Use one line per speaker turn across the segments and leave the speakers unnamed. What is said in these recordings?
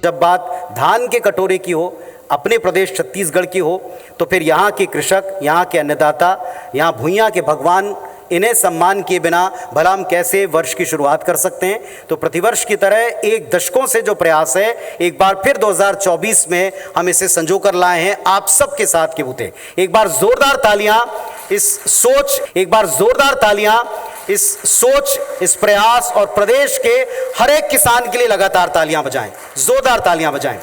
जब बात धान के कटोरे की हो, अपने प्रदेश छत्तीसगढ़ की हो, तो फिर यहाँ के कृषक, यहाँ के अन्नदाता, यहाँ भुइयाँ के भगवान, इन्हें सम्मान किए बिना भला हम कैसे वर्ष की शुरुआत कर सकते हैं। तो प्रतिवर्ष की तरह एक दशकों से जो प्रयास है, एक बार फिर 2024 में हम इसे संजो कर लाए हैं आप सबके साथ के बूते। एक बार जोरदार तालियां इस सोच, इस प्रयास और प्रदेश के हर एक किसान के लिए लगातार तालियां बजाएं, जोरदार तालियां बजाएं।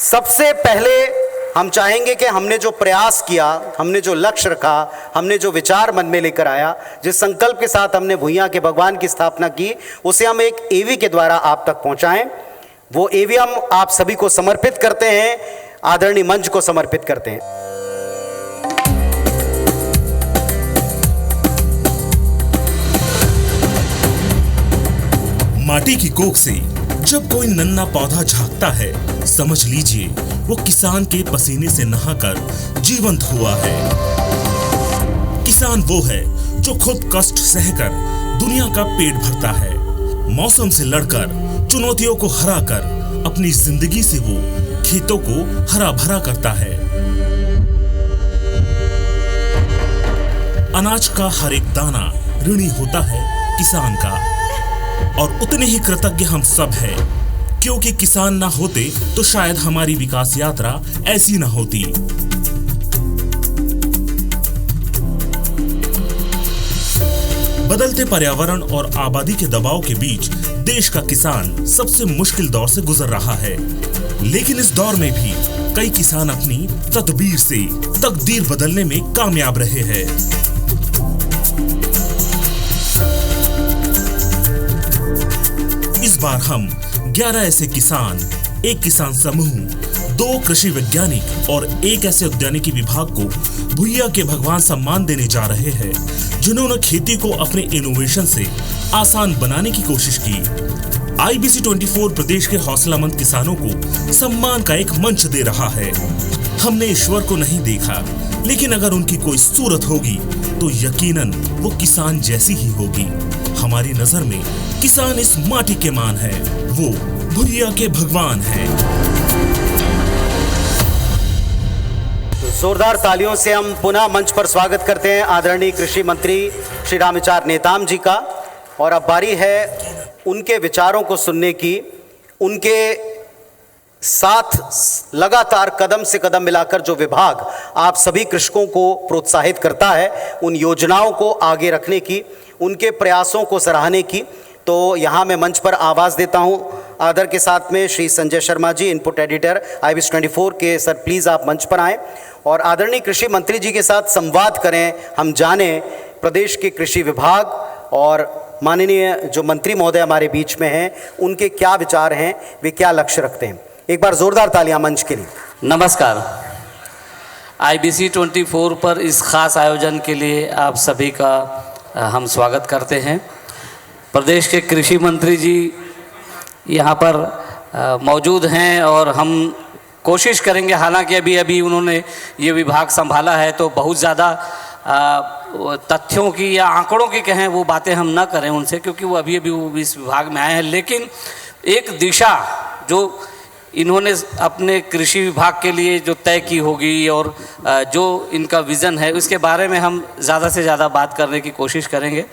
सबसे पहले हम चाहेंगे कि हमने जो प्रयास किया, हमने जो लक्ष्य रखा, हमने जो विचार मन में लेकर आया, जिस संकल्प के साथ हमने भुइयां के भगवान की स्थापना की, उसे हम एक एवी के द्वारा आप तक पहुंचाएं। वो एवी हम आप सभी को समर्पित करते हैं, आदरणीय मंच को समर्पित करते हैं।
माटी की कोख से जब कोई नन्हा पौधा झांकता है, समझ लीजिए वो किसान के पसीने से नहाकर जीवंत हुआ है। किसान वो है जो खुद कष्ट सहकर दुनिया का पेट भरता है। मौसम से लड़कर, चुनौतियों को हराकर अपनी जिंदगी से वो खेतों को हरा भरा करता है। अनाज का हर एक दाना ऋणी होता है किसान का, और उतने ही कृतज्ञ हम सब हैं, क्योंकि किसान ना होते तो शायद हमारी विकास यात्रा ऐसी ना होती। बदलते पर्यावरण और आबादी के दबाव के बीच देश का किसान सबसे मुश्किल दौर से गुजर रहा है, लेकिन इस दौर में भी कई किसान अपनी तदबीर से तकदीर बदलने में कामयाब रहे हैं। इस बार हम 11 ऐसे किसान, एक किसान समूह, 2 कृषि वैज्ञानिक और एक ऐसे उद्यानिकी विभाग को भुइयां के भगवान सम्मान देने जा रहे हैं, जिन्होंने खेती को अपने इनोवेशन से आसान बनाने की कोशिश की। IBC 24 प्रदेश के हौसलामंद किसानों को सम्मान का एक मंच दे रहा है। हमने ईश्वर को नहीं देखा, लेकिन अगर उनकी कोई सूरत होगी तो यकीनन वो किसान जैसी ही होगी। हमारी नजर में किसान इस माटी के मान है, वो भुइयां के भगवान हैं।
जोरदार तालियों से हम पुनः मंच पर स्वागत करते हैं आदरणीय कृषि मंत्री श्री रामविचार नेताम जी का। और अब बारी है उनके विचारों को सुनने की, उनके साथ लगातार कदम से कदम मिलाकर जो विभाग आप सभी कृषकों को प्रोत्साहित करता है, उन योजनाओं को आगे रखने की, उनके प्रयासों को सराहने की। तो यहाँ मैं मंच पर आवाज़ देता हूँ आदर के साथ में Shri Sanjay Sharma ji, input editor IBC 24 के। सर प्लीज़ आप मंच पर आएँ और आदरणीय कृषि मंत्री जी के साथ संवाद करें। हम जाने प्रदेश के कृषि विभाग और माननीय जो मंत्री महोदय हमारे बीच में हैं, उनके क्या विचार हैं, वे क्या लक्ष्य रखते हैं। एक बार जोरदार तालियां मंच के लिए।
नमस्कार। IBC 24 पर इस खास आयोजन के लिए आप सभी का हम स्वागत करते हैं। प्रदेश के कृषि मंत्री जी यहाँ पर मौजूद हैं और हम कोशिश करेंगे, हालांकि अभी उन्होंने ये विभाग संभाला है तो बहुत ज़्यादा तथ्यों की या आंकड़ों की कहें वो बातें हम ना करें उनसे, क्योंकि वो अभी वो इस विभाग में आए हैं। लेकिन एक दिशा जो इन्होंने अपने कृषि विभाग के लिए जो तय की होगी और जो इनका विज़न है, उसके बारे में हम ज़्यादा से ज़्यादा बात करने की कोशिश करेंगे।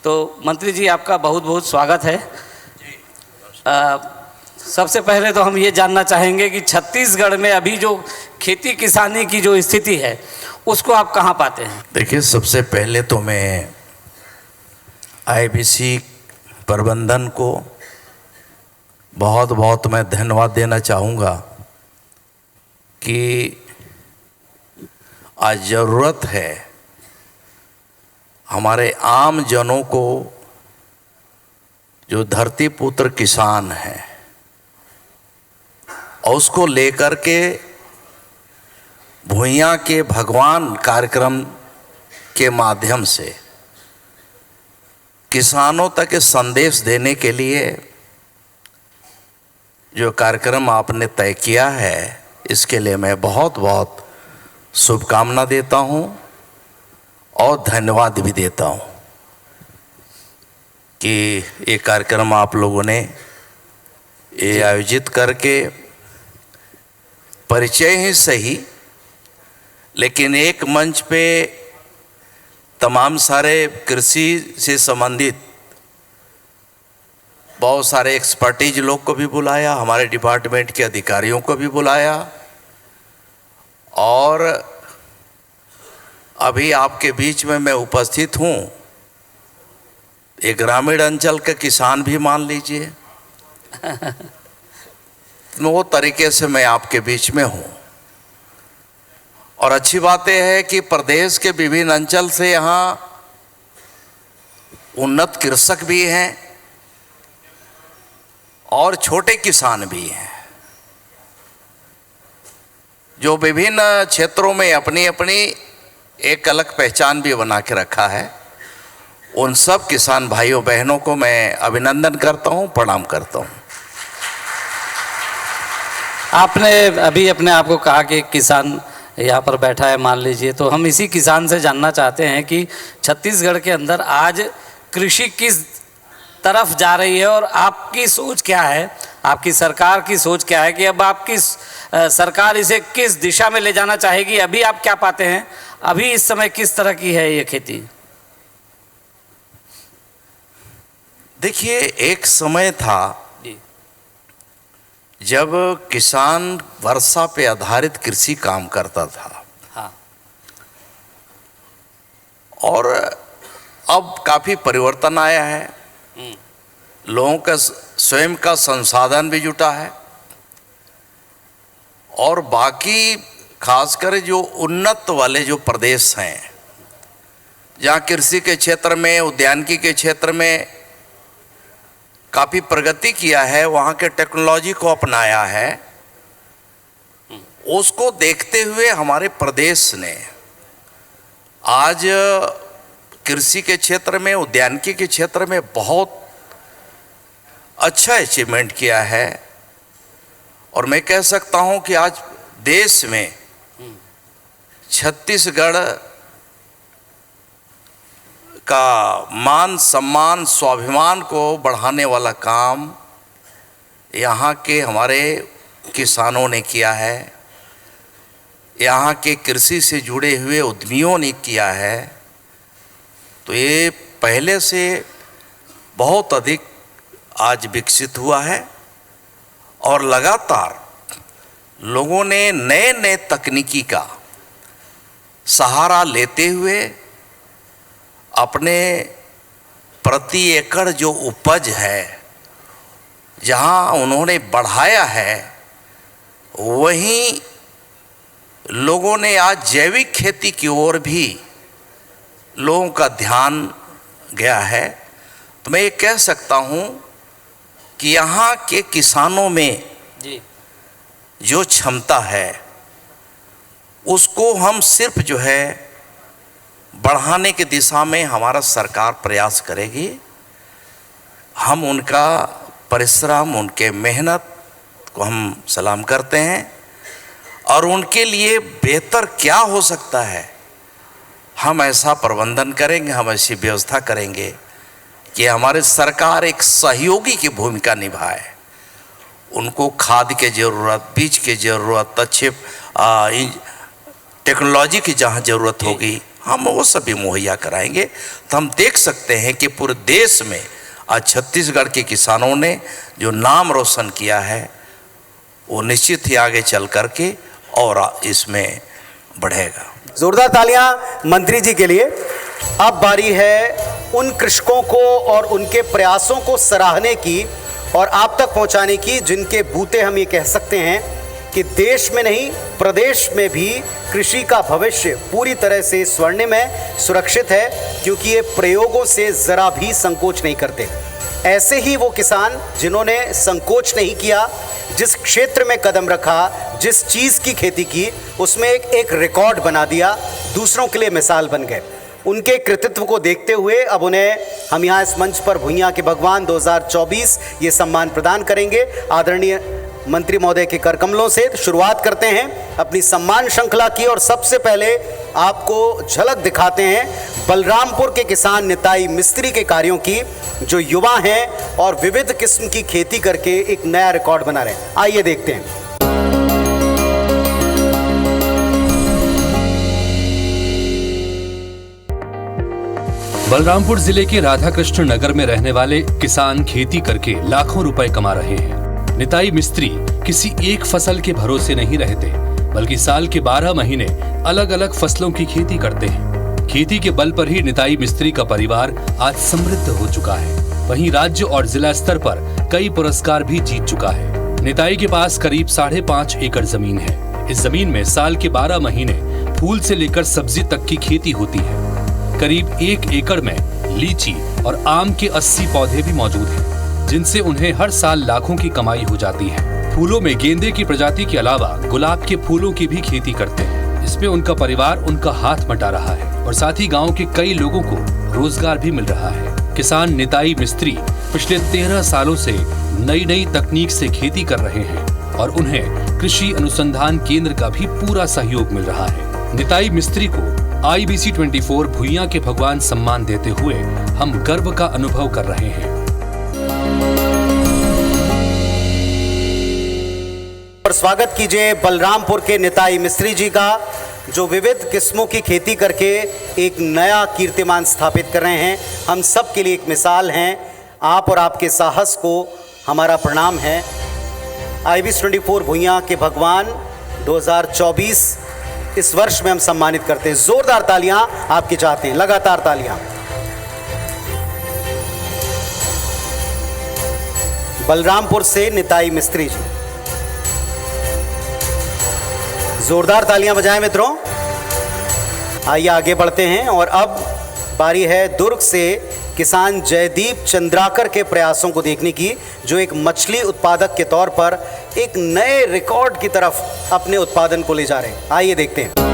तो मंत्री जी आपका बहुत बहुत स्वागत है। सबसे पहले तो हम ये जानना चाहेंगे कि छत्तीसगढ़ में अभी जो खेती किसानी की जो स्थिति है उसको आप कहाँ पाते हैं?
देखिए, सबसे पहले तो मैं IBC प्रबंधन को बहुत बहुत मैं धन्यवाद देना चाहूँगा कि आज ज़रूरत है हमारे आम जनों को, जो धरती पुत्र किसान हैं, और उसको लेकर के भुइयां के भगवान कार्यक्रम के माध्यम से किसानों तक संदेश देने के लिए जो कार्यक्रम आपने तय किया है, इसके लिए मैं बहुत बहुत शुभकामना देता हूं और धन्यवाद भी देता हूं कि ये कार्यक्रम आप लोगों ने ये आयोजित करके परिचय ही सही, लेकिन एक मंच पे तमाम सारे कृषि से संबंधित बहुत सारे एक्सपर्टीज लोग को भी बुलाया, हमारे डिपार्टमेंट के अधिकारियों को भी बुलाया, और अभी आपके बीच में मैं उपस्थित हूँ। एक ग्रामीण अंचल के किसान भी मान लीजिए, वो तरीके से मैं आपके बीच में हूँ। और अच्छी बात यह है कि प्रदेश के विभिन्न अंचल से यहाँ उन्नत कृषक भी हैं और छोटे किसान भी हैं, जो विभिन्न क्षेत्रों में अपनी अपनी एक अलग पहचान भी बना के रखा है। उन सब किसान भाइयों बहनों को मैं अभिनंदन करता हूं, प्रणाम करता हूं।
आपने अभी अपने आप को कहा कि किसान यहाँ पर बैठा है मान लीजिए, तो हम इसी किसान से जानना चाहते हैं कि छत्तीसगढ़ के अंदर आज कृषि किस तरफ जा रही है और आपकी सोच क्या है, आपकी सरकार की सोच क्या है कि अब आपकी सरकार इसे किस दिशा में ले जाना चाहेगी। अभी आप क्या पाते हैं, अभी इस समय किस तरह की है ये खेती?
देखिए, एक समय था जब किसान वर्षा पे आधारित कृषि काम करता था।
हाँ।
और अब काफ़ी परिवर्तन आया है, लोगों का स्वयं का संसाधन भी जुटा है, और बाकी खासकर जो उन्नत वाले जो प्रदेश हैं, जहाँ कृषि के क्षेत्र में, उद्यानिकी के क्षेत्र में काफ़ी प्रगति किया है, वहाँ के टेक्नोलॉजी को अपनाया है, उसको देखते हुए हमारे प्रदेश ने आज कृषि के क्षेत्र में, उद्यानिकी के क्षेत्र में बहुत अच्छा अचीवमेंट किया है। और मैं कह सकता हूँ कि आज देश में छत्तीसगढ़ का मान सम्मान, स्वाभिमान को बढ़ाने वाला काम यहाँ के हमारे किसानों ने किया है, यहाँ के कृषि से जुड़े हुए उद्यमियों ने किया है। तो ये पहले से बहुत अधिक आज विकसित हुआ है, और लगातार लोगों ने नए नए तकनीकी का सहारा लेते हुए अपने प्रति एकड़ जो उपज है, जहाँ उन्होंने बढ़ाया है, वहीं लोगों ने आज जैविक खेती की ओर भी लोगों का ध्यान गया है। तो मैं ये कह सकता हूँ कि यहाँ के किसानों में जो क्षमता है, उसको हम सिर्फ जो है बढ़ाने की दिशा में हमारा सरकार प्रयास करेगी। हम उनका परिश्रम, उनके मेहनत को हम सलाम करते हैं, और उनके लिए बेहतर क्या हो सकता है, हम ऐसा प्रबंधन करेंगे, हम ऐसी व्यवस्था करेंगे कि हमारी सरकार एक सहयोगी की भूमिका निभाए। उनको खाद की ज़रूरत, बीज की ज़रूरत, अच्छे टेक्नोलॉजी की जहाँ ज़रूरत होगी, हम वो सभी मुहैया कराएंगे। तो हम देख सकते हैं कि पूरे देश में आज छत्तीसगढ़ के किसानों ने जो नाम रोशन किया है, वो निश्चित ही आगे चल करके और इसमें बढ़ेगा।
जोरदार तालियां मंत्री जी के लिए। अब बारी है उन कृषकों को और उनके प्रयासों को सराहने की और आप तक पहुंचाने की, जिनके बूते हम ये कह सकते हैं कि देश में नहीं, प्रदेश में भी कृषि का भविष्य पूरी तरह से स्वर्णिम है, सुरक्षित है, क्योंकि ये प्रयोगों से ज़रा भी संकोच नहीं करते। ऐसे ही वो किसान जिन्होंने संकोच नहीं किया, जिस क्षेत्र में कदम रखा, जिस चीज़ की खेती की, उसमें एक रिकॉर्ड बना दिया, दूसरों के लिए मिसाल बन गए। उनके कृतित्व को देखते हुए अब उन्हें हम यहाँ इस मंच पर भुइयां के भगवान 2024 ये सम्मान प्रदान करेंगे। आदरणीय मंत्री महोदय के कर कमलों से। शुरुआत करते हैं अपनी सम्मान श्रृंखला की और सबसे पहले आपको झलक दिखाते हैं बलरामपुर के किसान निताई मिस्त्री के कार्यों की, जो युवा हैं और विविध किस्म की खेती करके एक नया रिकॉर्ड बना रहे हैं। आइए देखते हैं।
बलरामपुर जिले के राधाकृष्ण नगर में रहने वाले किसान खेती करके लाखों रुपए कमा रहे हैं। निताई मिस्त्री किसी एक फसल के भरोसे नहीं रहते, बल्कि साल के 12 महीने अलग अलग फसलों की खेती करते हैं। खेती के बल पर ही निताई मिस्त्री का परिवार आज समृद्ध हो चुका है। वहीं राज्य और जिला स्तर पर कई पुरस्कार भी जीत चुका है। निताई के पास करीब 5.5 एकड़ जमीन है। इस जमीन में साल के 12 महीने फूल से लेकर सब्जी तक की खेती होती है। करीब 1 एकड़ में लीची और आम के 80 पौधे भी मौजूद हैं, जिनसे उन्हें हर साल लाखों की कमाई हो जाती है। फूलों में गेंदे की प्रजाति के अलावा गुलाब के फूलों की भी खेती करते हैं। इसमें उनका परिवार उनका हाथ बटा रहा है और साथ ही गांव के कई लोगों को रोजगार भी मिल रहा है। किसान निताई मिस्त्री पिछले 13 सालों से नई नई तकनीक से खेती कर रहे हैं और उन्हें कृषि अनुसंधान केंद्र का भी पूरा सहयोग मिल रहा है। निताई मिस्त्री को IBC 24 भुइयां के भगवान सम्मान देते हुए हम गर्व का अनुभव कर रहे हैं।
और स्वागत कीजिए बलरामपुर के निताई मिस्त्री जी का, जो विविध किस्मों की खेती करके एक नया कीर्तिमान स्थापित कर रहे हैं। हम सब के लिए एक मिसाल हैं। आप और आपके साहस को हमारा प्रणाम है। IBC 24 भुइयां के भगवान 2024 इस वर्ष में हम सम्मानित करते हैं। जोरदार तालियां आपकी चाहते हैं, लगातार तालियां। बलरामपुर से निताई मिस्त्री जी, जोरदार तालियां बजाएं मित्रों। आइए आगे बढ़ते हैं और अब बारी है दुर्ग से किसान जयदीप चंद्राकर के प्रयासों को देखने की, जो एक मछली उत्पादक के तौर पर एक नए रिकॉर्ड की तरफ अपने उत्पादन को ले जा रहे हैं। आइए देखते हैं।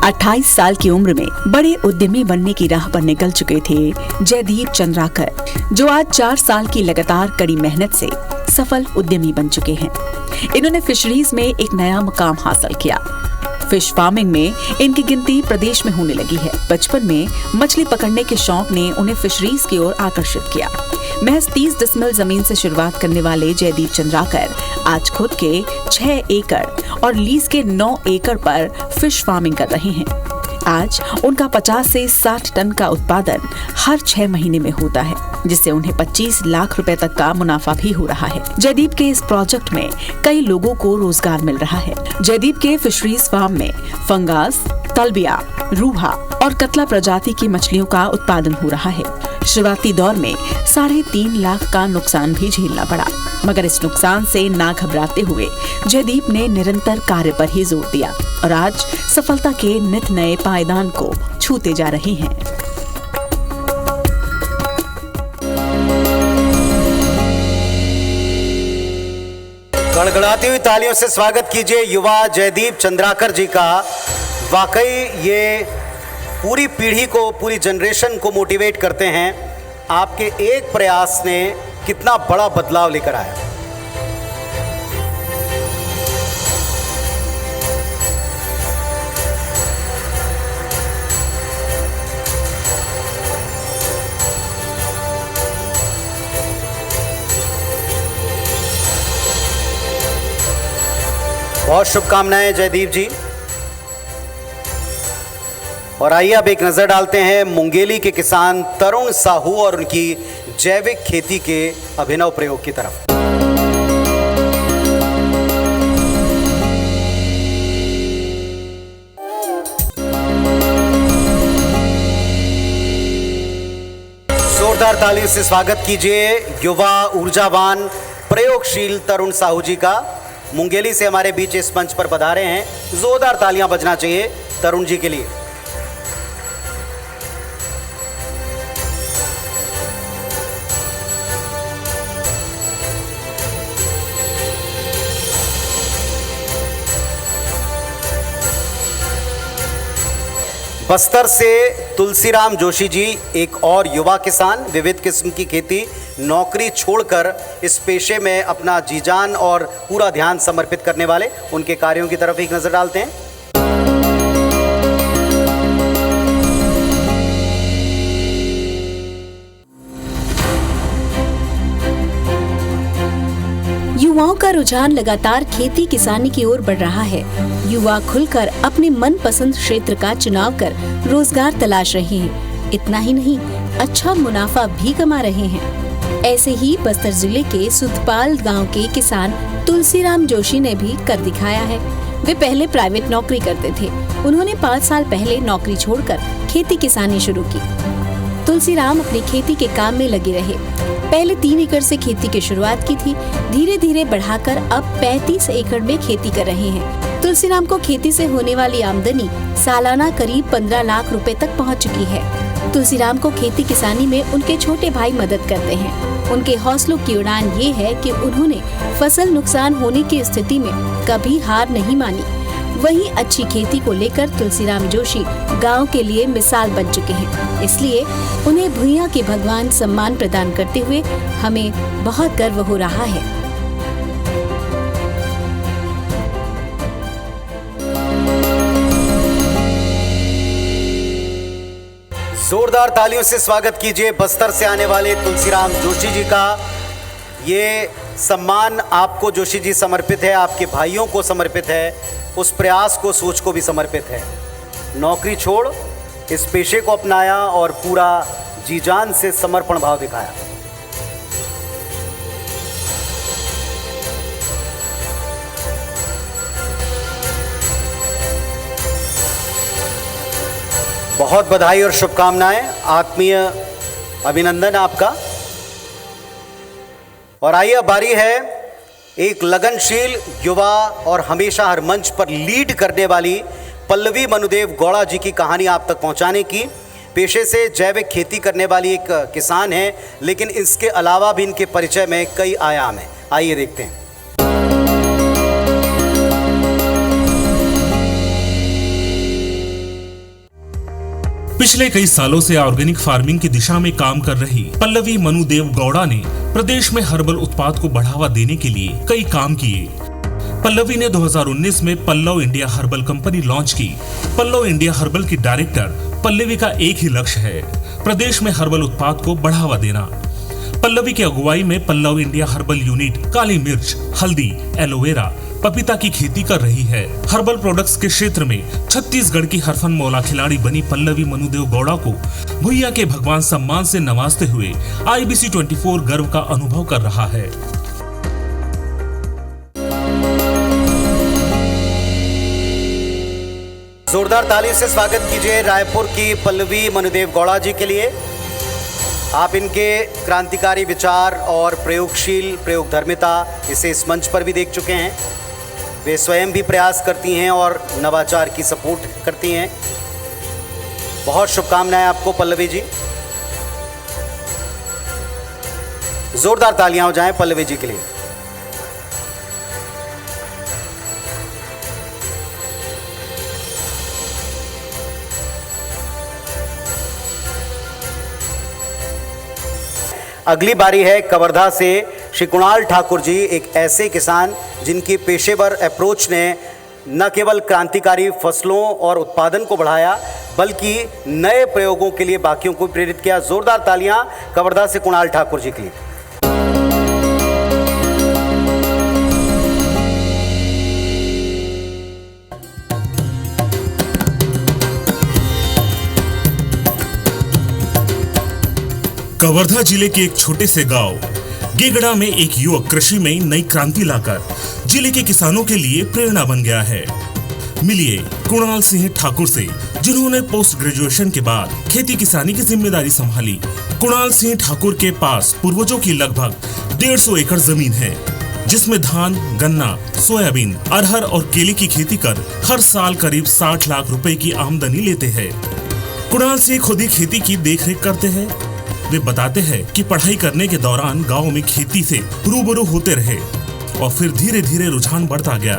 28 साल की उम्र में बड़े उद्यमी बनने की राह पर निकल चुके थे जयदीप चंद्राकर, जो आज 4 साल की लगातार कड़ी मेहनत से सफल उद्यमी बन चुके हैं। इन्होंने फिशरीज में एक नया मुकाम हासिल किया। फिश फार्मिंग में इनकी गिनती प्रदेश में होने लगी है। बचपन में मछली पकड़ने के शौक ने उन्हें फिशरीज की ओर आकर्षित किया। महज 30 डिसमिल जमीन से शुरुआत करने वाले जयदीप चंद्राकर आज खुद के 6 एकड़ और लीज के 9 एकड़ पर फिश फार्मिंग कर रहे हैं। आज उनका 50 से 60 टन का उत्पादन हर 6 महीने में होता है, जिससे उन्हें 25 लाख रुपए तक का मुनाफा भी हो रहा है। जयदीप के इस प्रोजेक्ट में कई लोगों को रोजगार मिल रहा है। जयदीप के फिशरीज फार्म में फंगास, तलबिया, रूहा और कतला प्रजाति की मछलियों का उत्पादन हो रहा है। शुरुआती दौर में 3.5 लाख का नुकसान भी झेलना पड़ा, मगर इस नुकसान से ना घबराते हुए जयदीप ने निरंतर कार्य पर ही जोर दिया और आज सफलता के नित नए पायदान को छूते जा रहे हैं।
गड़गड़ाती हुई तालियों से स्वागत कीजिए युवा जयदीप चंद्राकर जी का। वाकई ये पूरी पीढ़ी को, पूरी जनरेशन को मोटिवेट करते हैं। आपके एक प्रयास ने कितना बड़ा बदलाव लेकर आया। बहुत शुभकामनाएं जयदीप जी। और आइए अब एक नजर डालते हैं मुंगेली के किसान तरुण साहू और उनकी जैविक खेती के अभिनव प्रयोग की तरफ। जोरदार तालियों से स्वागत कीजिए युवा ऊर्जावान प्रयोगशील तरुण साहू जी का। मुंगेली से हमारे बीच इस मंच पर पधारे हैं। जोरदार तालियां बजना चाहिए तरुण जी के लिए। बस्तर से तुलसीराम जोशी जी एक और युवा किसान, विविध किस्म की खेती, नौकरी छोड़कर इस पेशे में अपना जी जान और पूरा ध्यान समर्पित करने वाले, उनके कार्यों की तरफ एक नज़र डालते हैं।
युवाओं का रुझान लगातार खेती किसानी की ओर बढ़ रहा है। युवा खुलकर अपने मनपसंद क्षेत्र का चुनाव कर रोजगार तलाश रहे हैं। इतना ही नहीं, अच्छा मुनाफा भी कमा रहे हैं। ऐसे ही बस्तर जिले के सुधपाल गांव के किसान तुलसीराम जोशी ने भी कर दिखाया है। वे पहले प्राइवेट नौकरी करते थे। उन्होंने 5 साल पहले नौकरी छोड़कर खेती किसानी शुरू की। तुलसीराम अपनी खेती के काम में लगे रहे। पहले 3 एकड़ से खेती की शुरुआत की थी। धीरे धीरे बढ़ाकर अब 35 एकड़ में खेती कर रहे हैं। तुलसीराम को खेती से होने वाली आमदनी सालाना करीब 15 लाख रुपए तक पहुंच चुकी है। तुलसीराम को खेती किसानी में उनके छोटे भाई मदद करते हैं। उनके हौसलों की उड़ान ये है कि उन्होंने फसल नुकसान होने की स्थिति में कभी हार नहीं मानी। वहीं अच्छी खेती को लेकर तुलसीराम जोशी गांव के लिए मिसाल बन चुके हैं। इसलिए उन्हें भुइयां के भगवान सम्मान प्रदान करते हुए हमें बहुत गर्व हो रहा है।
जोरदार तालियों से स्वागत कीजिए बस्तर से आने वाले तुलसीराम जोशी जी का। ये सम्मान आपको जोशी जी समर्पित है, आपके भाइयों को समर्पित है, उस प्रयास को, सोच को भी समर्पित है। नौकरी छोड़ इस पेशे को अपनाया और पूरा जी जान से समर्पण भाव दिखाया। बहुत बधाई और शुभकामनाएं, आत्मीय अभिनंदन आपका। और आइए अब बारी है एक लगनशील युवा और हमेशा हर मंच पर लीड करने वाली पल्लवी मनुदेव गौड़ा जी की कहानी आप तक पहुंचाने की। पेशे से जैविक खेती करने वाली एक किसान है, लेकिन इसके अलावा भी इनके परिचय में कई आयाम हैं। आइए देखते हैं।
पिछले कई सालों से ऑर्गेनिक फार्मिंग की दिशा में काम कर रही पल्लवी मनुदेव गौड़ा ने प्रदेश में हर्बल उत्पाद को बढ़ावा देने के लिए कई काम किए। पल्लवी ने 2019 में Pallav India herbal company launch की। पल्लव इंडिया हर्बल की डायरेक्टर पल्लवी का एक ही लक्ष्य है, प्रदेश में हर्बल उत्पाद को बढ़ावा देना। पल्लवी की अगुवाई में पल्लव इंडिया हर्बल यूनिट काली मिर्च, हल्दी, एलोवेरा, पपीता की खेती कर रही है। हर्बल प्रोडक्ट्स के क्षेत्र में छत्तीसगढ़ की हरफन मौला खिलाड़ी बनी पल्लवी मनुदेव गौड़ा को भुइया के भगवान सम्मान से नवाजते हुए IBC 24 गर्व का अनुभव कर रहा है।
जोरदार ताली से स्वागत कीजिए रायपुर की पल्लवी मनुदेव गौड़ा जी के लिए। आप इनके क्रांतिकारी विचार और प्रयोगशील प्रयोगधर्मिता इसे इस मंच पर भी देख चुके हैं। वे स्वयं भी प्रयास करती हैं और नवाचार की सपोर्ट करती हैं। बहुत शुभकामनाएं आपको पल्लवी जी। जोरदार तालियां हो जाएं पल्लवी जी के लिए। अगली बारी है कवर्धा से श्री कुणाल ठाकुर जी, एक ऐसे किसान जिनकी पेशेवर अप्रोच ने न केवल क्रांतिकारी फसलों और उत्पादन को बढ़ाया बल्कि नए प्रयोगों के लिए बाकियों को प्रेरित किया। जोरदार तालियां कवर्धा से कुणाल ठाकुर जी के लिए।
कवर्धा जिले के एक छोटे से गांव गेगड़ा में एक युवक कृषि में नई क्रांति लाकर जिले के किसानों के लिए प्रेरणा बन गया है। मिलिए कुणाल सिंह ठाकुर से, जिन्होंने पोस्ट ग्रेजुएशन के बाद खेती किसानी की जिम्मेदारी संभाली। कुणाल सिंह ठाकुर के पास पूर्वजों की लगभग 150 एकड़ जमीन है, जिसमें धान, गन्ना, सोयाबीन, अरहर और केले की खेती कर हर साल करीब 60 लाख रुपए की आमदनी लेते हैं। कुणाल सिंह खुद ही खेती की देखरेख करते हैं। वे बताते हैं कि पढ़ाई करने के दौरान गांव में खेती से रूबरू होते रहे और फिर धीरे धीरे रुझान बढ़ता गया।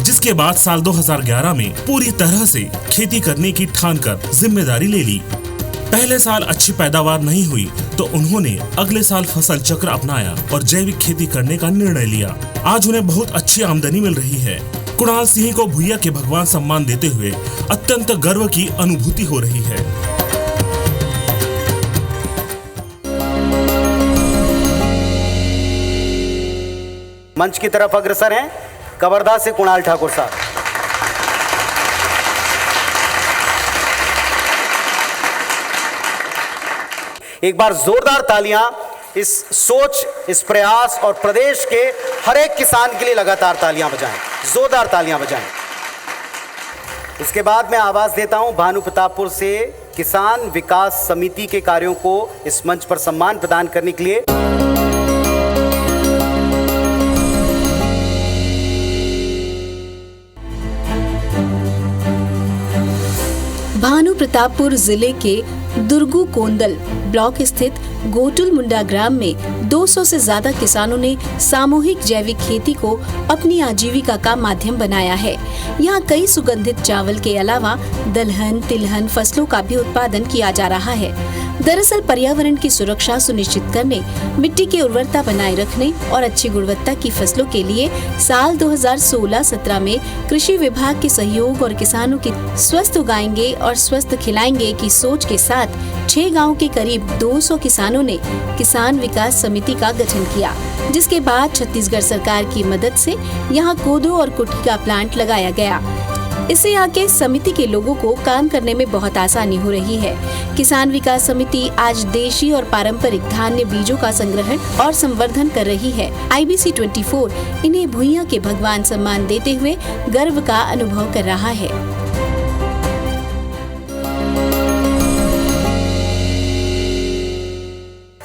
जिसके बाद साल 2011 में पूरी तरह से खेती करने की ठान कर जिम्मेदारी ले ली। पहले साल अच्छी पैदावार नहीं हुई तो उन्होंने अगले साल फसल चक्र अपनाया और जैविक खेती करने का निर्णय लिया। आज उन्हें बहुत अच्छी आमदनी मिल रही है। कुणाल सिंह को भुइयां के भगवान सम्मान देते हुए अत्यंत गर्व की अनुभूति हो रही है।
मंच की तरफ अग्रसर हैं कवर्धा से कुणाल ठाकुर साहब। एक बार जोरदार तालियां इस सोच, इस प्रयास और प्रदेश के हर एक किसान के लिए लगातार तालियां बजाएं, जोरदार तालियां बजाएं। इसके बाद मैं आवाज देता हूं भानु प्रतापपुर से किसान विकास समिति के कार्यों को इस मंच पर सम्मान प्रदान करने के लिए।
भानु प्रतापपुर जिले के दुर्गु कोंदल ब्लॉक स्थित गोटुल मुंडा ग्राम में 200 से ज्यादा किसानों ने सामूहिक जैविक खेती को अपनी आजीविका का माध्यम बनाया है। यहाँ कई सुगंधित चावल के अलावा दलहन, तिलहन फसलों का भी उत्पादन किया जा रहा है। दरअसल पर्यावरण की सुरक्षा सुनिश्चित करने, मिट्टी की उर्वरता बनाए रखने और अच्छी गुणवत्ता की फसलों के लिए साल 2016-17 में कृषि विभाग के सहयोग और किसानों की स्वस्थ उगाएंगे और स्वस्थ खिलाएंगे की सोच के साथ 6 गाँव के करीब 200 किसानों ने किसान विकास समिति का गठन किया, जिसके बाद छत्तीसगढ़ सरकार की मदद से यहाँ कोदो और कुटकी का प्लांट लगाया गया। इससे यहाँ के समिति के लोगों को काम करने में बहुत आसानी हो रही है। किसान विकास समिति आज देशी और पारंपरिक धान्य बीजों का संग्रहण और संवर्धन कर रही है। IBC 24 इन्हें भुइयां के भगवान सम्मान देते हुए गर्व का अनुभव कर रहा है।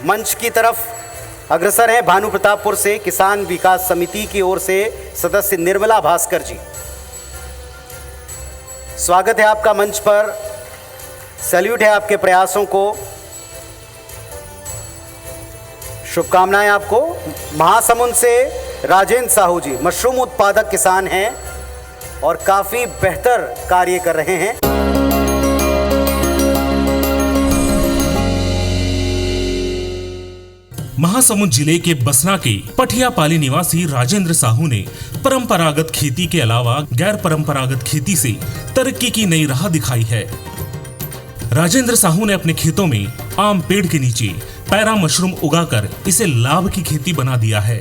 मंच की तरफ अग्रसर हैं भानु प्रतापपुर से किसान विकास समिति की ओर से सदस्य निर्मला भास्कर जी। स्वागत है आपका मंच पर, सैल्यूट है आपके प्रयासों को, शुभकामनाएं आपको। महासमुंद से राजेंद्र साहू जी मशरूम उत्पादक किसान हैं और काफी बेहतर कार्य कर रहे हैं।
महासमुंद जिले के बसना के पठियापाली निवासी राजेंद्र साहू ने परंपरागत खेती के अलावा गैर परंपरागत खेती से तरक्की की नई राह दिखाई है। राजेंद्र साहू ने अपने खेतों में आम पेड़ के नीचे पैरा मशरूम उगाकर इसे लाभ की खेती बना दिया है।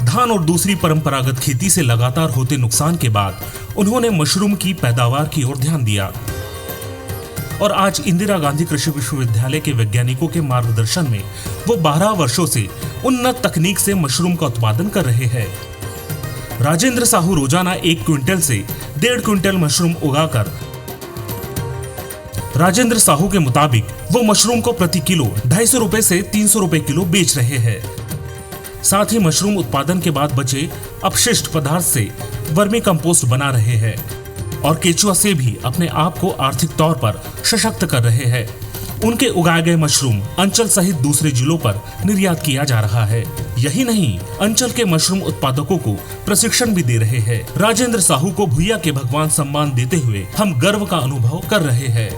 धान और दूसरी परंपरागत खेती से लगातार होते नुकसान के बाद उन्होंने मशरूम की पैदावार की ओर ध्यान दिया और आज इंदिरा गांधी कृषि विश्वविद्यालय के वैज्ञानिकों के मार्गदर्शन में वो 12 वर्षों से उन्नत तकनीक से मशरूम का उत्पादन कर रहे हैं। राजेंद्र साहू रोजाना 1 क्विंटल से 1.5 क्विंटल मशरूम उगाकर राजेंद्र साहू के मुताबिक वो मशरूम को प्रति किलो 250 रुपए से 300 रुपए किलो बेच रहे हैं। साथ ही मशरूम उत्पादन के बाद बचे अपशिष्ट पदार्थ से वर्मी कंपोस्ट बना रहे हैं और केचुआ से भी अपने आप को आर्थिक तौर पर सशक्त कर रहे हैं। उनके उगाए गए मशरूम अंचल सहित दूसरे जिलों पर निर्यात किया जा रहा है। यही नहीं, अंचल के मशरूम उत्पादकों को प्रशिक्षण भी दे रहे हैं। राजेंद्र साहू को भुइयां के भगवान सम्मान देते हुए हम गर्व का अनुभव कर रहे हैं।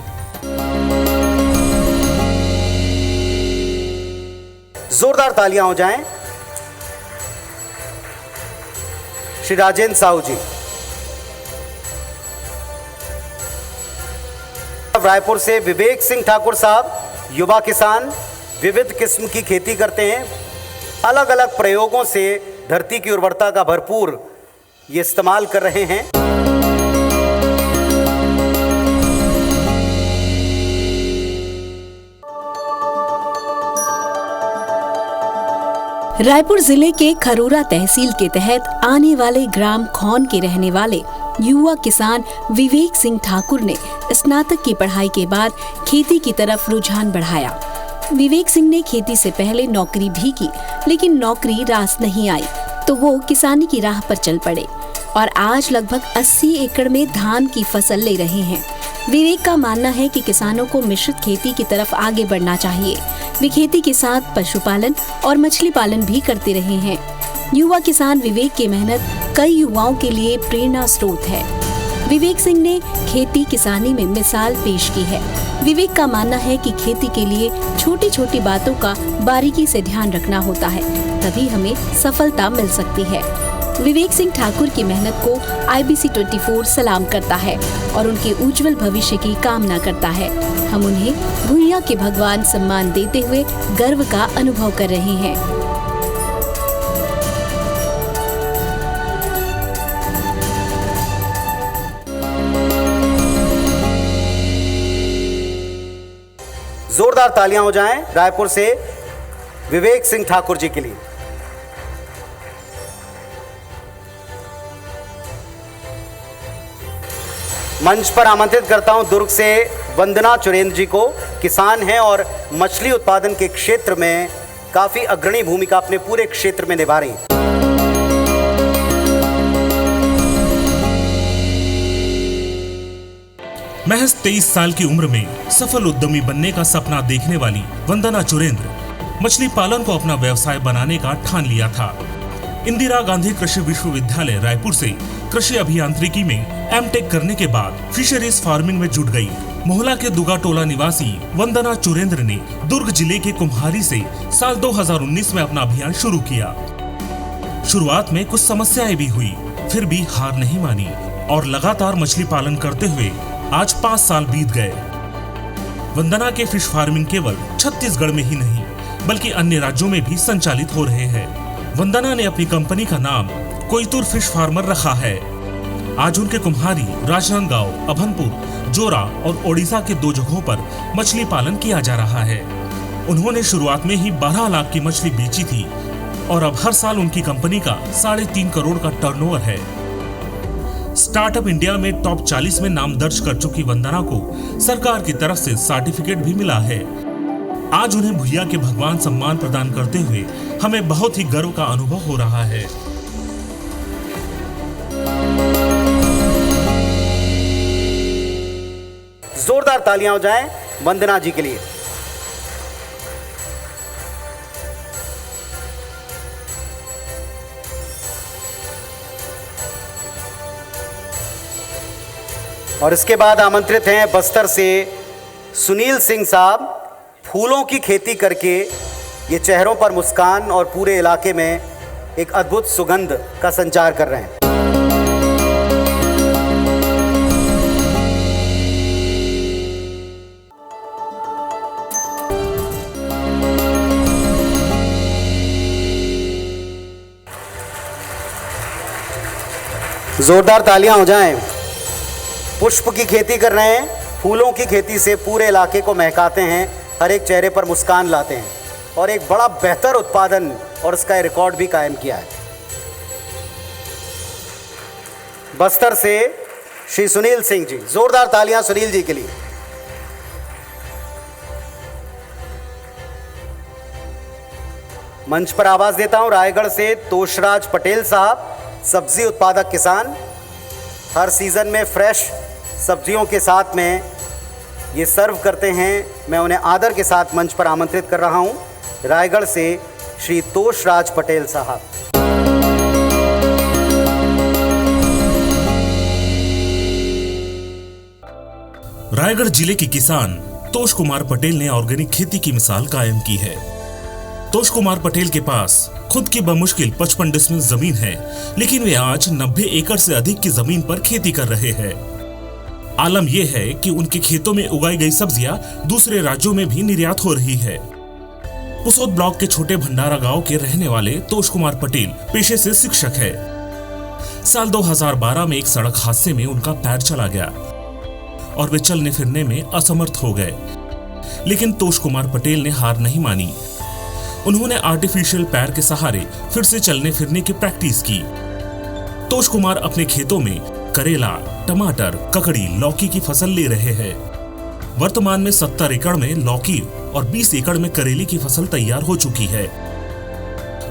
जोरदार तालियां हो जाएं श्री राजेंद्र साहू जी। रायपुर से विवेक सिंह ठाकुर साहब, युवा किसान, विविध किस्म की खेती करते हैं। अलग अलग प्रयोगों से धरती की उर्वरता का भरपूर ये इस्तेमाल कर रहे हैं।
रायपुर जिले के खरोरा तहसील के तहत आने वाले ग्राम खौन के रहने वाले युवा किसान विवेक सिंह ठाकुर ने स्नातक की पढ़ाई के बाद खेती की तरफ रुझान बढ़ाया। विवेक सिंह ने खेती से पहले नौकरी भी की, लेकिन नौकरी रास नहीं आई तो वो किसानी की राह पर चल पड़े और आज लगभग 80 एकड़ में धान की फसल ले रहे हैं। विवेक का मानना है कि किसानों को मिश्रित खेती की तरफ आगे बढ़ना चाहिए। वे खेती के साथ पशुपालन और मछली पालन भी करते रहे हैं। युवा किसान विवेक की मेहनत कई युवाओं के लिए प्रेरणा स्रोत है। विवेक सिंह ने खेती किसानी में मिसाल पेश की है। विवेक का मानना है कि खेती के लिए छोटी छोटी बातों का बारीकी से ध्यान रखना होता है, तभी हमें सफलता मिल सकती है। विवेक सिंह ठाकुर की मेहनत को IBC 24 सलाम करता है और उनके उज्जवल भविष्य की कामना करता है। हम उन्हें भुइयां के भगवान सम्मान देते हुए गर्व का अनुभव कर रहे हैं।
जोरदार तालियां हो जाएं रायपुर से विवेक सिंह ठाकुर जी के लिए। मंच पर आमंत्रित करता हूं दुर्ग से वंदना चुरेंद्र जी को। किसान हैं और मछली उत्पादन के क्षेत्र में काफी अग्रणी भूमिका अपने पूरे क्षेत्र में निभा रही हैं।
महज 23 साल की उम्र में सफल उद्यमी बनने का सपना देखने वाली वंदना चुरेंद्र मछली पालन को अपना व्यवसाय बनाने का ठान लिया था। इंदिरा गांधी कृषि विश्वविद्यालय रायपुर से कृषि अभियांत्रिकी में M.Tech करने के बाद फिशरीज फार्मिंग में जुट गई। मोहला के दुगाटोला निवासी वंदना चुरेंद्र ने दुर्ग जिले के कुम्हारी से साल 2019 में अपना अभियान शुरू किया। शुरुआत में कुछ समस्याएं भी हुई, फिर भी हार नहीं मानी और लगातार मछली पालन करते हुए आज 5 साल बीत गए। वंदना के फिश फार्मिंग केवल छत्तीसगढ़ में ही नहीं बल्कि अन्य राज्यों में भी संचालित हो रहे हैं। वंदना ने अपनी कंपनी का नाम कोयतुर फिश फार्मर रखा है। आज उनके कुम्हारी, राजनांदगांव, अभनपुर, जोरा और ओडिशा के 2 जगहों पर मछली पालन किया जा रहा है। उन्होंने शुरुआत में ही 12 लाख की मछली बेची थी और अब हर साल उनकी कंपनी का 3.5 करोड़ का टर्नओवर है। स्टार्टअप इंडिया में टॉप 40 में नाम दर्ज कर चुकी वंदना को सरकार की तरफ से सर्टिफिकेट भी मिला है। आज उन्हें भुइयां के भगवान सम्मान प्रदान करते हुए हमें बहुत ही गर्व का अनुभव हो रहा है।
जोरदार तालियां हो जाएं वंदना जी के लिए। और इसके बाद आमंत्रित हैं बस्तर से सुनील सिंह साहब। फूलों की खेती करके ये चेहरों पर मुस्कान और पूरे इलाके में एक अद्भुत सुगंध का संचार कर रहे हैं। जोरदार तालियां हो जाएं। पुष्प की खेती कर रहे हैं, फूलों की खेती से पूरे इलाके को महकाते हैं, हर एक चेहरे पर मुस्कान लाते हैं और एक बड़ा बेहतर उत्पादन और उसका रिकॉर्ड भी कायम किया है। बस्तर से श्री सुनील सिंह जी, जोरदार तालियां सुनील जी के लिए। मंच पर आवाज देता हूं रायगढ़ से तोषराज पटेल साहब, सब्जी उत्पादक किसान। हर सीजन में फ्रेश सब्जियों के साथ में ये सर्व करते हैं। मैं उन्हें आदर के साथ मंच पर आमंत्रित कर रहा हूं। रायगढ़ से श्री तोषराज पटेल साहब।
रायगढ़ जिले के किसान तोष कुमार पटेल ने ऑर्गेनिक खेती की मिसाल कायम की है। तोष कुमार पटेल के पास खुद की बमुश्किल 55 डिसमिल जमीन है, लेकिन वे आज 90 एकड़ से अधिक की जमीन पर खेती कर रहे हैं। आलम यह है कि उनके खेतों में उगाई गई सब्जियां दूसरे राज्यों में भी निर्यात हो रही है। पुसोद ब्लॉक के छोटे भंडारा गांव के रहने वाले तोष कुमार पटेल पेशे से शिक्षक है। साल 2012 में एक सड़क हादसे में उनका पैर चला गया और वे चलने फिरने में असमर्थ हो गए, लेकिन तोष कुमार पटेल ने हार नहीं मानी। उन्होंने आर्टिफिशियल पैर के सहारे फिर से चलने फिरने की प्रैक्टिस की। तोष कुमार अपने खेतों में करेला, टमाटर, ककड़ी, लौकी की फसल ले रहे हैं। वर्तमान में 70 एकड़ में लौकी और 20 एकड़ में करेले की फसल तैयार हो चुकी है।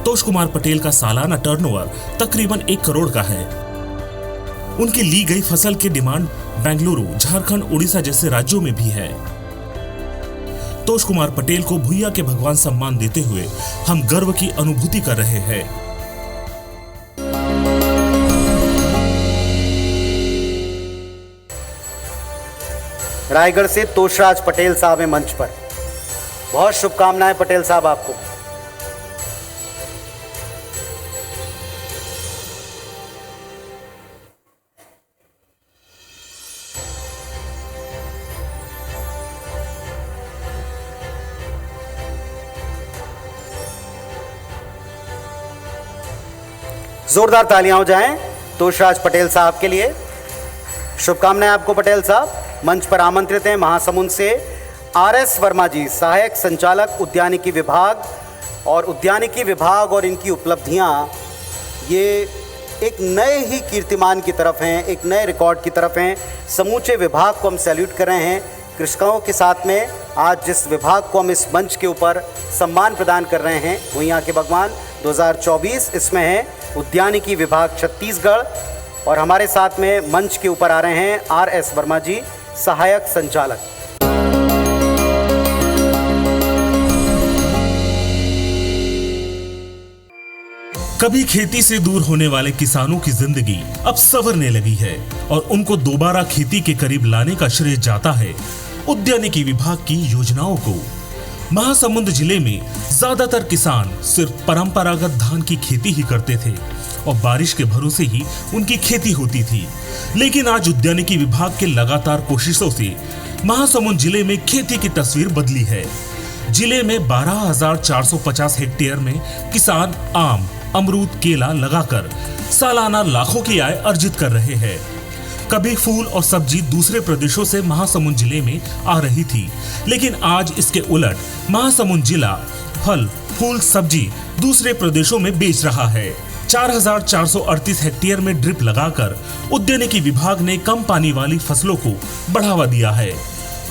तोष कुमार पटेल का सालाना टर्नओवर तकरीबन 1 करोड़ का है। उनकी ली गई फसल की डिमांड बेंगलुरु, झारखंड, उड़ीसा जैसे राज्यों में भी है। तोष कुमार पटेल को भुइयां के भगवान सम्मान देते हुए हम गर्व की अनुभूति कर रहे हैं।
रायगढ़ से तोषराज पटेल साहब हैं मंच पर। बहुत शुभकामनाएं पटेल साहब आपको। जोरदार तालियां हो जाएं तोषराज पटेल साहब के लिए। शुभकामनाएं आपको पटेल साहब। मंच पर आमंत्रित हैं महासमुंद से आर.एस. वर्मा जी, सहायक संचालक उद्यानिकी विभाग। और उद्यानिकी विभाग और इनकी उपलब्धियां ये एक नए ही कीर्तिमान की तरफ हैं, एक नए रिकॉर्ड की तरफ हैं। समूचे विभाग को हम सैल्यूट कर रहे हैं। कृषकों के साथ में आज जिस विभाग को हम इस मंच के ऊपर सम्मान प्रदान कर रहे हैं भुइयां के भगवान 2024, इसमें है उद्यानिकी विभाग छत्तीसगढ़। और हमारे साथ में मंच के ऊपर आ रहे हैं आर.एस. वर्मा जी, सहायक संचालक।
कभी खेती से दूर होने वाले किसानों की जिंदगी अब संवरने लगी है और उनको दोबारा खेती के करीब लाने का श्रेय जाता है उद्यानिकी विभाग की योजनाओं को। महासमुंद जिले में ज्यादातर किसान सिर्फ परंपरागत धान की खेती ही करते थे और बारिश के भरोसे ही उनकी खेती होती थी। लेकिन आज उद्यानिकी विभाग के लगातार कोशिशों से महासमुंद जिले में खेती की तस्वीर बदली है। जिले में 12,450 हेक्टेयर में किसान आम, अमरूद, केला लगाकर सालाना लाखों की आय अर्जित कर रहे हैं। कभी फूल और सब्जी दूसरे प्रदेशों से महासमुंद जिले में आ रही थी, लेकिन आज इसके उलट महासमुंद जिला फल, फूल, सब्जी दूसरे प्रदेशों में बेच रहा है। 4,438 हेक्टेयर में ड्रिप लगाकर उद्यानिकी विभाग ने कम पानी वाली फसलों को बढ़ावा दिया है।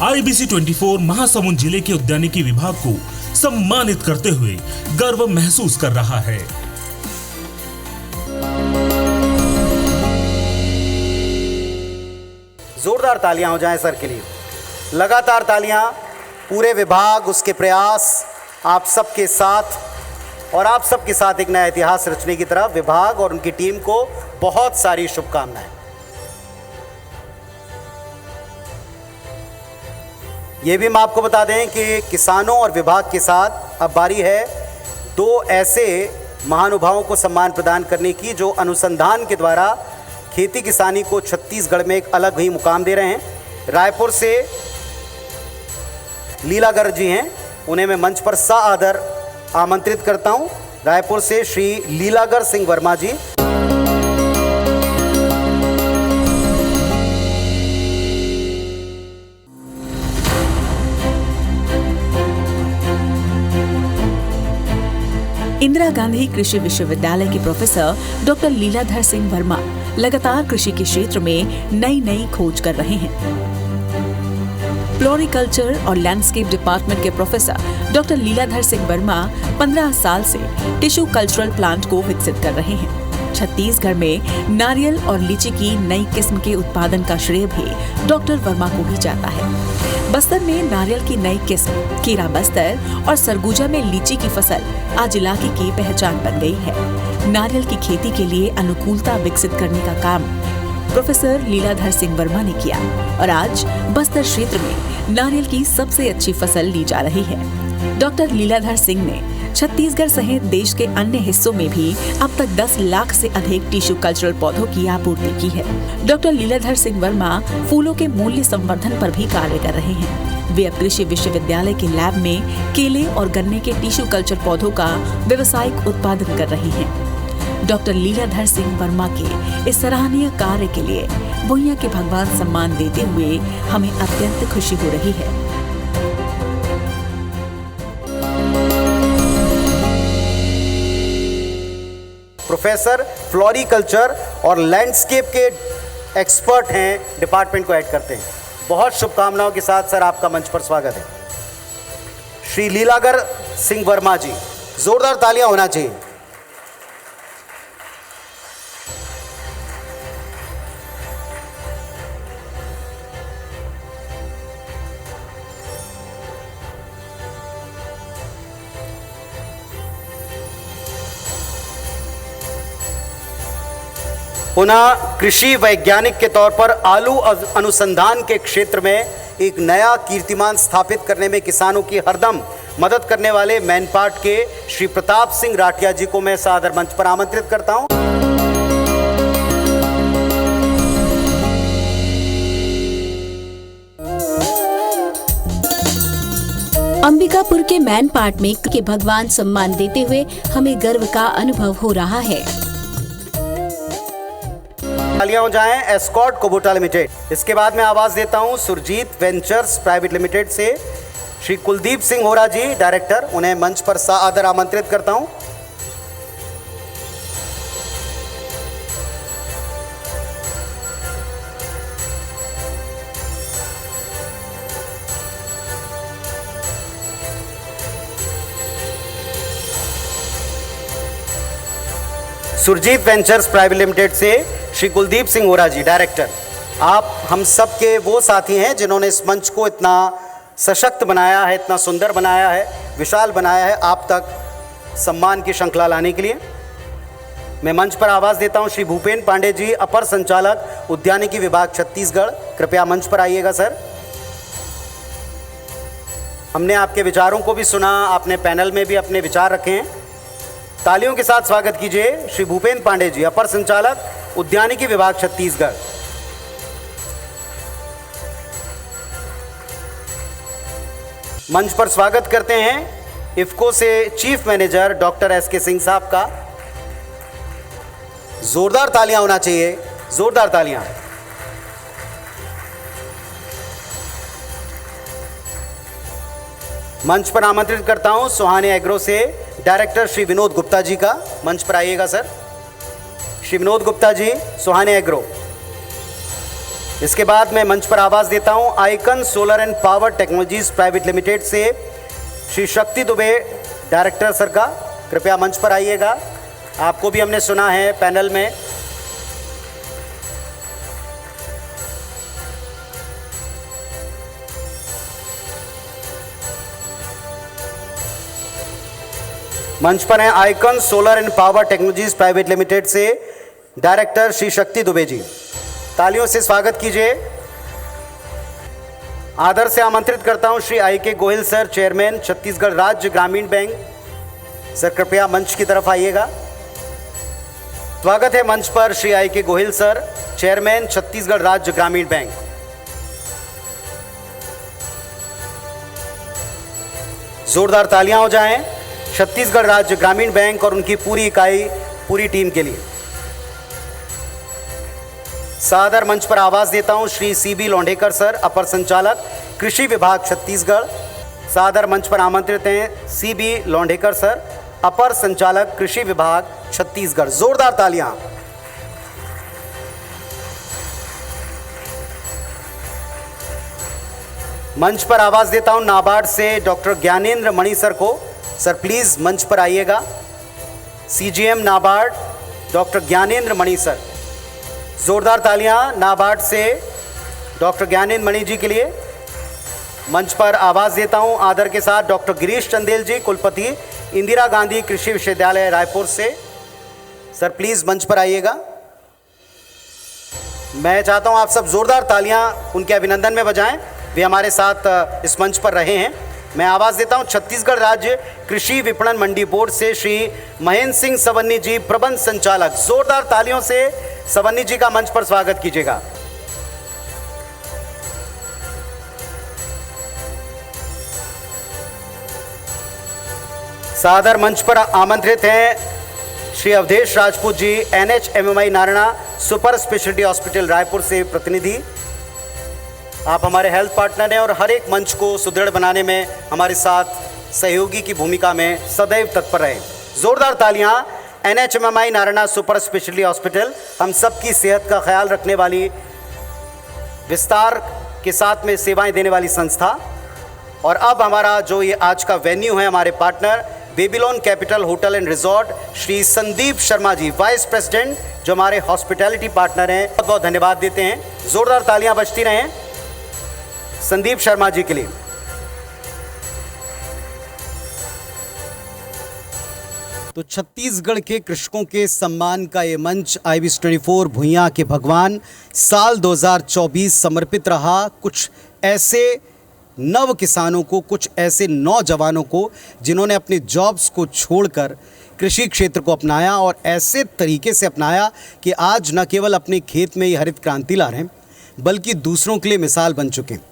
IBC 24 महासमुंद जिले के उद्यानिकी विभाग को सम्मानित करते हुए गर्व महसूस कर रहा है।
जोरदार तालियां हो जाएं सर के लिए। लगातार तालियां। पूरे विभाग, उसके प्रयास आप सबके साथ और आप सबके साथ एक नया इतिहास रचने की तरफ विभाग और उनकी टीम को बहुत सारी शुभकामनाएं। ये भी हम आपको बता दें कि किसानों और विभाग के साथ अब बारी है दो ऐसे महानुभावों को सम्मान प्रदान करने की जो अनुसंधान के द्वारा खेती किसानी को छत्तीसगढ़ में एक अलग ही मुकाम दे रहे हैं। रायपुर से लीलागर जी हैं, उन्हें मैं मंच पर सादर आमंत्रित करता हूं। रायपुर से श्री लीलागर सिंह वर्मा जी।
इंदिरा गांधी कृषि विश्वविद्यालय के प्रोफेसर डॉक्टर लीलाधर सिंह वर्मा लगातार कृषि के क्षेत्र में नई नई खोज कर रहे हैं। फ्लोरिकल्चर और लैंडस्केप डिपार्टमेंट के प्रोफेसर डॉक्टर लीलाधर सिंह वर्मा 15 साल से टिश्यू कल्चरल प्लांट को विकसित कर रहे हैं। छत्तीसगढ़ में नारियल और लीची की नई किस्म के उत्पादन का श्रेय भी डॉक्टर वर्मा को ही जाता है। बस्तर में नारियल की नई किस्म कीरा बस्तर और सरगुजा में लीची की फसल आज इलाके की पहचान बन गई है। नारियल की खेती के लिए अनुकूलता विकसित करने का काम प्रोफेसर लीलाधर सिंह वर्मा ने किया और आज बस्तर क्षेत्र में नारियल की सबसे अच्छी फसल ली जा रही है। डॉक्टर लीलाधर सिंह ने छत्तीसगढ़ सहित देश के अन्य हिस्सों में भी अब तक 10 लाख से अधिक टिश्यू कल्चरल पौधों की आपूर्ति की है। डॉक्टर लीलाधर सिंह वर्मा फूलों के मूल्य संवर्धन पर भी कार्य कर रहे हैं। वे अब कृषि विश्वविद्यालय के लैब में केले और गन्ने के टिश्यू कल्चर पौधों का व्यावसायिक उत्पादन कर रहे हैं। डॉक्टर लीलाधर सिंह वर्मा के इस सराहनीय कार्य के लिए भुइयां के भगवान सम्मान देते हुए हमें अत्यंत खुशी हो रही है।
प्रोफेसर फ्लोरिकल्चर और लैंडस्केप के एक्सपर्ट हैं, डिपार्टमेंट को ऐड करते हैं। बहुत शुभकामनाओं के साथ सर आपका मंच पर स्वागत है। श्री लीलागर सिंह वर्मा जी, जोरदार तालियां होना चाहिए। पुनः कृषि वैज्ञानिक के तौर पर आलू अनुसंधान के क्षेत्र में एक नया कीर्तिमान स्थापित करने में किसानों की हरदम मदद करने वाले मैनपाट के श्री प्रताप सिंह राठिया जी को मैं सादर मंच पर आमंत्रित करता हूं।
अंबिकापुर के मैनपाट में के भगवान सम्मान देते हुए हमें गर्व का अनुभव हो रहा है।
तालियां हो जाएं एस्कॉर्ट कुबोटा लिमिटेड। इसके बाद मैं आवाज देता हूं सुरजीत वेंचर्स प्राइवेट लिमिटेड से श्री कुलदीप सिंह होरा जी डायरेक्टर, उन्हें मंच पर सादर आमंत्रित करता हूं। सुरजीत वेंचर्स प्राइवेट लिमिटेड से श्री कुलदीप सिंह होरा जी डायरेक्टर, आप हम सब के वो साथी हैं जिन्होंने इस मंच को इतना सशक्त बनाया है, इतना सुंदर बनाया है, विशाल बनाया है आप तक सम्मान की श्रृंखला लाने के लिए। मैं मंच पर आवाज़ देता हूं श्री भूपेन पांडे जी, अपर संचालक उद्यानिकी विभाग छत्तीसगढ़, कृपया मंच पर आइएगा सर। हमने आपके विचारों को भी सुना, आपने पैनल में भी अपने विचार रखे हैं। तालियों के साथ स्वागत कीजिए श्री भूपेन पांडे जी, अपर संचालक उद्यानिकी विभाग छत्तीसगढ़। मंच पर स्वागत करते हैं इफ्को से chief manager doctor S K. Singh साहब का। जोरदार तालियां होना चाहिए, जोरदार तालियां। मंच पर आमंत्रित करता हूं सुहाने एग्रो से डायरेक्टर श्री विनोद गुप्ता जी का। मंच पर आइएगा सर। श्री विनोद गुप्ता जी, सुहाने एग्रो। इसके बाद मैं मंच पर आवाज़ देता हूं icon solar and power technologies private limited से श्री शक्ति दुबे डायरेक्टर सर का, कृपया मंच पर आइएगा। आपको भी हमने सुना है पैनल में। मंच पर हैं icon solar and power technologies private limited से डायरेक्टर श्री शक्ति दुबे जी, तालियों से स्वागत कीजिए। आदर से आमंत्रित करता हूं Shri IK. Gohil sir, chairman Chhattisgarh राज्य ग्रामीण बैंक सर, कृपया मंच की तरफ आइएगा। स्वागत है मंच पर Shri IK. Gohil sir, chairman Chhattisgarh राज्य ग्रामीण बैंक। जोरदार तालियां हो जाएं छत्तीसगढ़ राज्य ग्रामीण बैंक और उनकी पूरी इकाई, पूरी टीम के लिए। सादर मंच पर आवाज़ देता हूं श्री सी.बी. लोंढेकर सर, अपर संचालक कृषि विभाग छत्तीसगढ़। सादर मंच पर आमंत्रित हैं सी.बी. लोंढेकर सर, अपर संचालक कृषि विभाग छत्तीसगढ़। जोरदार तालियां। मंच पर आवाज़ देता हूं नाबार्ड से डॉक्टर ज्ञानेंद्र मणि सर को। सर प्लीज़ मंच पर आइएगा। सीजीएम नाबार्ड डॉक्टर ज्ञानेंद्र मणि सर। जोरदार तालियां नाबार्ड से डॉक्टर ज्ञानेंद्र मणि जी के लिए। मंच पर आवाज़ देता हूं आदर के साथ डॉक्टर गिरीश चंदेल जी, कुलपति इंदिरा गांधी कृषि विश्वविद्यालय रायपुर से। सर प्लीज़ मंच पर आइएगा। मैं चाहता हूं आप सब जोरदार तालियां उनके अभिनंदन में बजाएं, वे हमारे साथ इस मंच पर रहे हैं। मैं आवाज़ देता हूं छत्तीसगढ़ राज्य कृषि विपणन मंडी बोर्ड से श्री महेंद्र सिंह सवन्नी जी, प्रबंध संचालक। जोरदार तालियों से सवन्नी जी का मंच पर स्वागत कीजिएगा। सादर मंच पर आमंत्रित हैं Shri Awadhesh Rajput ji, NHMMI Narayana super speciality hospital Raipur से प्रतिनिधि। आप हमारे हेल्थ पार्टनर हैं और हर एक मंच को सुदृढ़ बनाने में हमारे साथ सहयोगी की भूमिका में सदैव तत्पर रहे। जोरदार तालियां NHMMI Narayana super speciality hospital, हम सबकी सेहत का ख्याल रखने वाली, विस्तार के साथ में सेवाएं देने वाली संस्था। और अब हमारा जो ये आज का वेन्यू है, हमारे partner Babylon Capital hotel and resort, Shri Sandeep Sharma ji, vice president, जो हमारे हॉस्पिटैलिटी पार्टनर हैं, बहुत बहुत धन्यवाद देते हैं। जोरदार तालियां बजती रहें संदीप शर्मा जी के लिए। तो छत्तीसगढ़ के कृषकों के सम्मान का ये मंच IBC 24 भुइयां के भगवान साल 2024 समर्पित रहा कुछ ऐसे नव किसानों को, कुछ ऐसे नौजवानों को जिन्होंने अपने जॉब्स को छोड़कर कृषि क्षेत्र को अपनाया और ऐसे तरीके से अपनाया कि आज न केवल अपने खेत में ये हरित क्रांति ला रहे हैं बल्कि दूसरों के लिए मिसाल बन चुके हैं।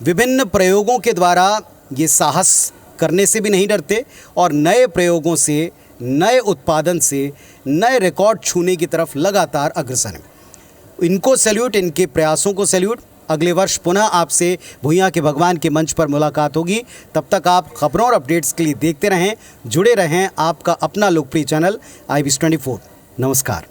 विभिन्न प्रयोगों के द्वारा ये साहस करने से भी नहीं डरते और नए प्रयोगों से, नए उत्पादन से, नए रिकॉर्ड छूने की तरफ लगातार अग्रसर हैं। इनको सैल्यूट, इनके प्रयासों को सैल्यूट। अगले वर्ष पुनः आपसे भुइयां के भगवान के मंच पर मुलाकात होगी। तब तक आप खबरों और अपडेट्स के लिए देखते रहें, जुड़े रहें आपका अपना लोकप्रिय चैनल IBC 24। नमस्कार।